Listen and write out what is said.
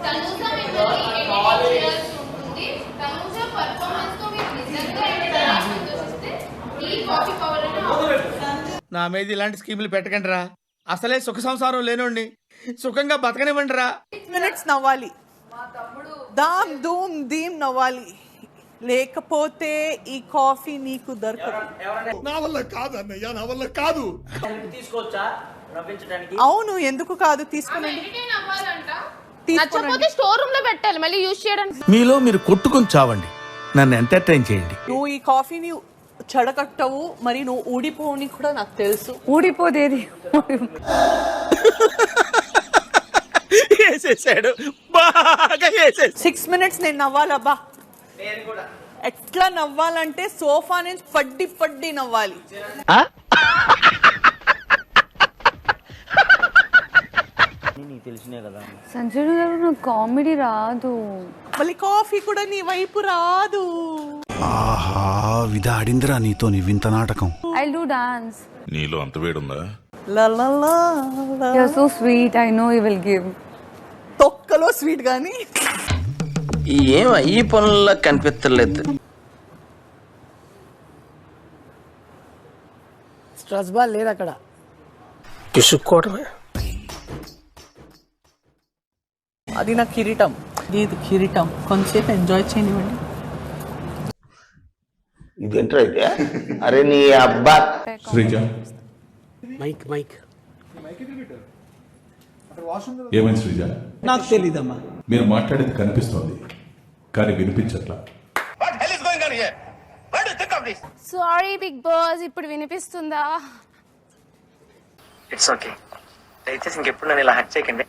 తనుజ మిమ్మల్ని ఎడిట్ చేయాల్సి ఉంటుంది. తనుజ పర్ఫార్మెన్స్ తో మీరు నిజంగా సంతోషిస్తే ఈ కాఫీ పవర్ అని నా మీద ఇలాంటి స్కీములు పెట్టకండి రా. అసలే సుఖ సంసారం లేనోండి, సుఖంగా బతకనివ్వండి రా. మినిట్స్ నవ్వాలి, దామ్ ధూమ్ ధీమ్ నవ్వాలి, లేకపోతే ఈ కాఫీ నీకు దొరకదు. నా వల్ల కాదు అన్నయ్య, నా వల్ల కాదు. తీసుకోవచ్చా నవ్వించడానికి? అవును, ఎందుకు కాదు, తీసుకునండి. ఎంటర్టైన్ అవ్వాలంట. తీసుకోనండి. నచ్చకపోతే స్టోర్ రూమ్ లో పెట్టాలి, మళ్ళీ యూజ్ చేయడానికి. మీలో మీరు కొట్టుకొని చావండి, నన్ను ఎంటర్టైన్ చేయండి. నువ్వు ఈ కాఫీని చెడగట్టవు, మరి నువ్వు ఊడిపోని కూడా నాకు తెలుసు. ఊడిపోదేది వేసేసాడు, బాగా వేసేసాడు. 6 minutes నేను నవ్వాలబ్బా. నేను కూడా ఎట్లా నవ్వాలంటే సోఫా నుంచి పడ్డి పడ్డి నవ్వాలి. నీకు తెలిసినే కదా. సంజయ్ గారు నాకు కామెడీ రాదు. మళ్ళీ కాఫీ కూడా నీ వైపు రాదు. ఆహా, విధాడిందిరా నీతో నీ వింత నాటకం. I do dance. నీలో అంత వేడుందా? లా లా లా లా. You are so sweet, I know you will give. తొక్కలో స్వీట్ గానీ ఏం ఈ పనుల్లో కనిపించలేదు. స్ట్రెస్ బాల్ లేదు అక్కడ. కిసుక్కోవడమే. అది నా కిరీటం. ఇది కిరీటం, కొంచెంసేపు ఎంజాయ్ చేయనివ్వండి. ఇదేంట్రా అయితే? అరే నీ అబ్బా. శ్రీజ, మైక్ మైక్ ఏమైంది శ్రీజ? నాకు తెలీదమ్మా. మీరు మాట్లాడేది కనిపిస్తోంది కానీ వినిపించట్లా. సారీ బిగ్ బాస్, ఇప్పుడు వినిపిస్తుందా? It's okay. దయచేసి ఇంకెప్పుడు నన్ను ఇలా హట్ చేయకండి.